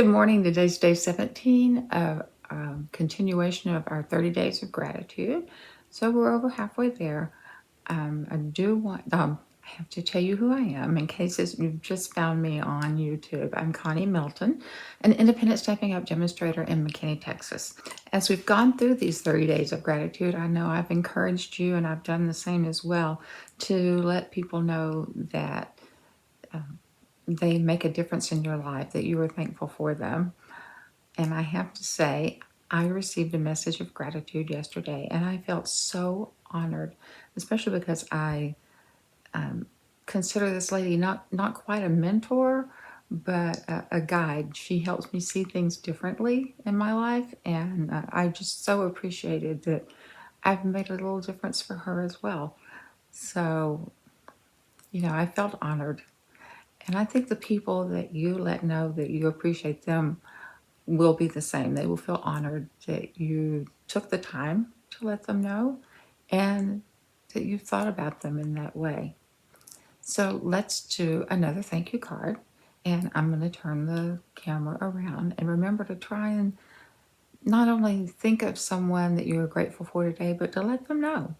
Good morning. Today's day 17 of continuation of our 30 days of gratitude. So we're over halfway there. I have to tell you who I am in case you've just found me on YouTube. I'm Connie Melton, an independent stepping up demonstrator in McKinney, Texas. As we've gone through these 30 days of gratitude, I know I've encouraged you, and I've done the same as well, to let people know that they make a difference in your life, that you are thankful for them. And I have to say, I received a message of gratitude yesterday, and I felt so honored, especially because I consider this lady not quite a mentor, but a guide. She helps me see things differently in my life, and I just so appreciated that I've made a little difference for her as well. So, I felt honored. And I think the people that you let know that you appreciate them will be the same. They will feel honored that you took the time to let them know and that you thought about them in that way. So let's do another thank you card. And I'm going to turn the camera around. And remember to try and not only think of someone that you're grateful for today, but to let them know.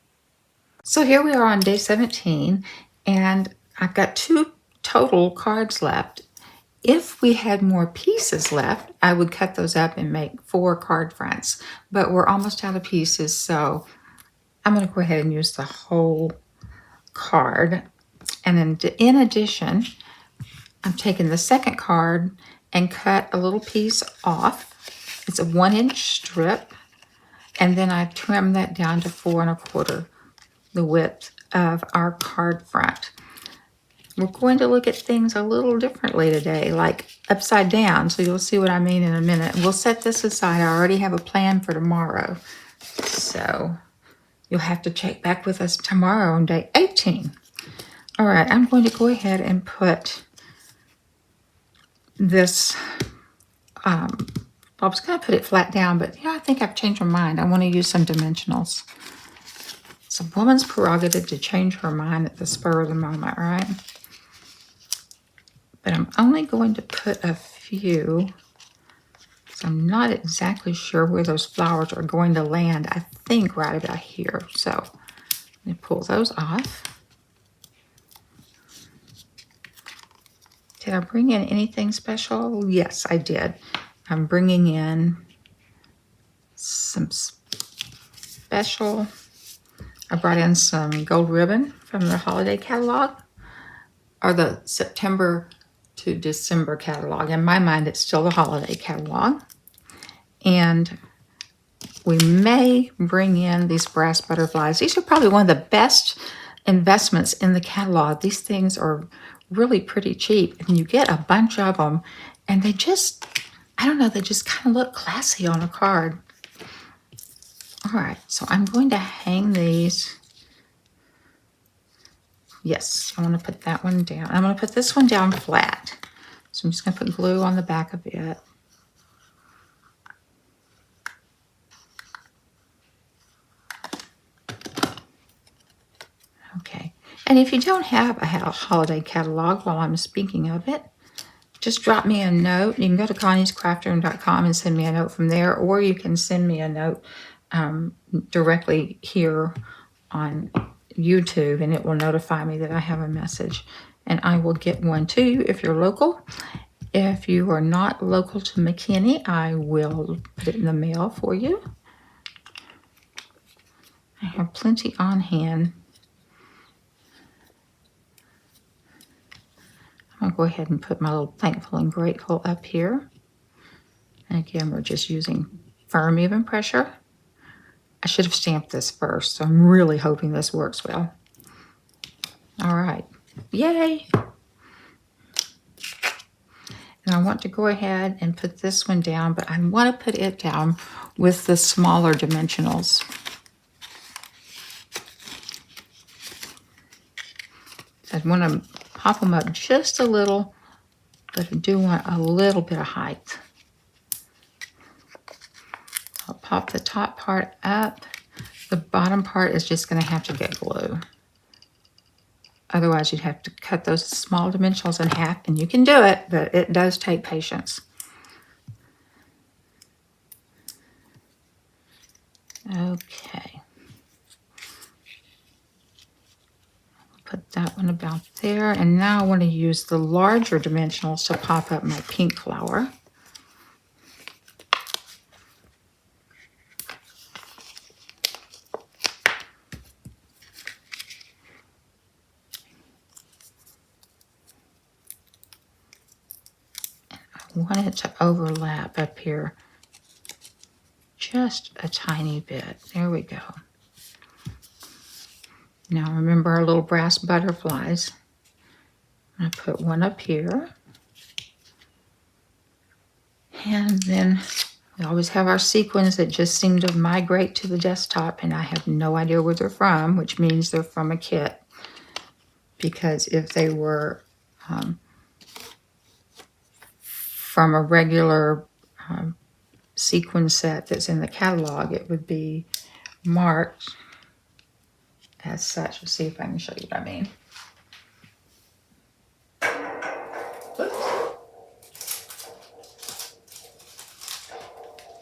So here we are on day 17, and I've got 2 total cards left. If we had more pieces left, I would cut those up and make 4 card fronts, but we're almost out of pieces, so I'm going to go ahead and use the whole card. And then in addition, I'm taking the second card and cut a little piece off. It's a 1-inch strip, and then I trim that down to 4 1/4, the width of our card front. We're going to look at things a little differently today, like upside down, so you'll see what I mean in a minute. We'll set this aside. I already have a plan for tomorrow, so you'll have to check back with us tomorrow on day 18. All right, I'm going to go ahead and put this, I was going to put it flat down, but I think I've changed my mind. I want to use some dimensionals. It's a woman's prerogative to change her mind at the spur of the moment, right? But I'm only going to put a few, so I'm not exactly sure where those flowers are going to land. I think right about here. So let me pull those off. Did I bring in anything special? Yes, I did. I'm bringing in some special. I brought in some gold ribbon from the holiday catalog, or the September to December catalog. In my mind, it's still the holiday catalog. And we may bring in these brass butterflies. These are probably one of the best investments in the catalog. These things are really pretty cheap, and you get a bunch of them, and they just, I don't know, they just kind of look classy on a card. All right, so I'm going to hang these. Yes, I want to put that one down. I'm going to put this one down flat. So I'm just going to put glue on the back of it. Okay, and if you don't have a holiday catalog while I'm speaking of it, just drop me a note. You can go to conniescraftroom.com and send me a note from there, or you can send me a note directly here on YouTube, and it will notify me that I have a message, and I will get one to you if you're local. If you are not local to McKinney, I will put it in the mail for you. I have plenty on hand. I'll go ahead and put my little thankful and grateful up here. And again, we're just using firm, even pressure. I should have stamped this first, so I'm really hoping this works well. All right, yay! And I want to go ahead and put this one down, but I want to put it down with the smaller dimensionals. I want to pop them up just a little, but I do want a little bit of height. I'll pop the top part up. The bottom part is just going to have to get glue. Otherwise, you'd have to cut those small dimensionals in half, and you can do it, but it does take patience. Okay. Put that one about there. And now I want to use the larger dimensionals to pop up my pink flower. I want it to overlap up here just a tiny bit. There we go. Now remember our little brass butterflies. I'm going to put one up here. And then we always have our sequins that just seem to migrate to the desktop, and I have no idea where they're from, which means they're from a kit. Because if they were from a regular sequin set that's in the catalog, it would be marked as such. Let's see if I can show you what I mean.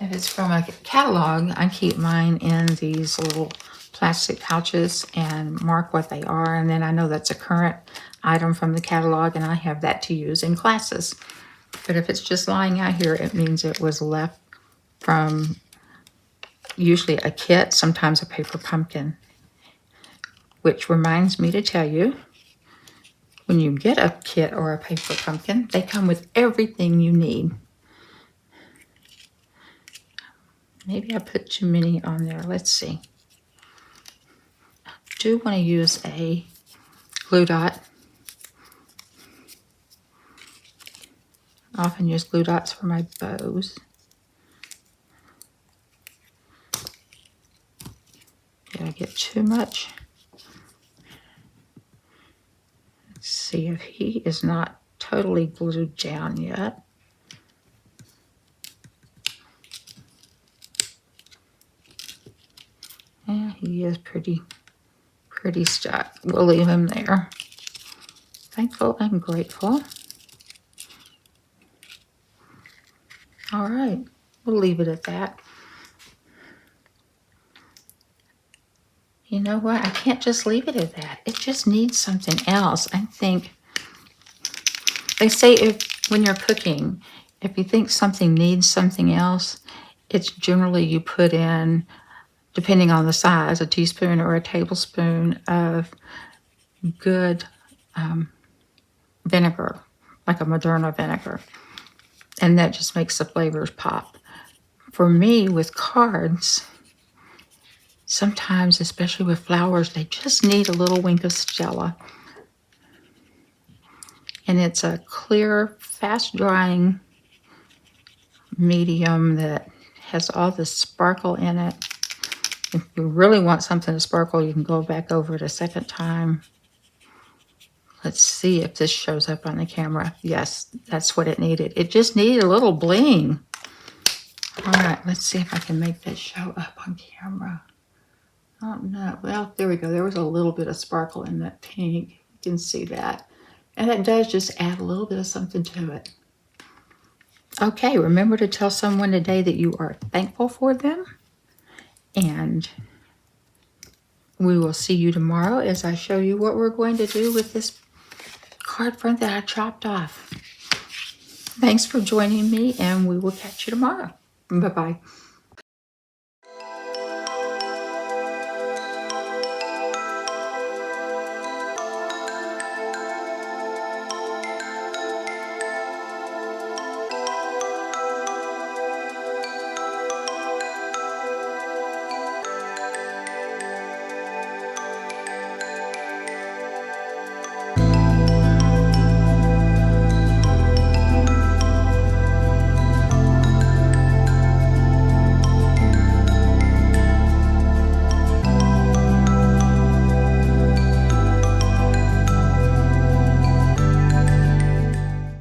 If it's from a catalog, I keep mine in these little plastic pouches and mark what they are, and then I know that's a current item from the catalog, and I have that to use in classes. But if it's just lying out here, it means it was left from usually a kit, sometimes a paper pumpkin. Which reminds me to tell you, when you get a kit or a paper pumpkin, they come with everything you need. Maybe I put too many on there. Let's see. I do want to use a glue dot. I often use glue dots for my bows. Did I get too much? Let's see if he is not totally glued down yet. Yeah, he is pretty stuck. We'll leave him there. Thankful and grateful. All right, we'll leave it at that. You know what? I can't just leave it at that. It just needs something else. I think they say when you're cooking, if you think something needs something else, it's generally you put in, depending on the size, a teaspoon or a tablespoon of good vinegar, like a Moderna vinegar. And that just makes the flavors pop. For me, with cards, sometimes, especially with flowers, they just need a little wink of Stella. And it's a clear, fast-drying medium that has all the sparkle in it. If you really want something to sparkle, you can go back over it a second time. Let's see if this shows up on the camera. Yes, that's what it needed. It just needed a little bling. All right, let's see if I can make that show up on camera. Oh, no. Well, there we go. There was a little bit of sparkle in that pink. You can see that. And it does just add a little bit of something to it. Okay, remember to tell someone today that you are thankful for them. And we will see you tomorrow as I show you what we're going to do with this card front that I chopped off. Thanks for joining me, and we will catch you tomorrow. Bye-bye.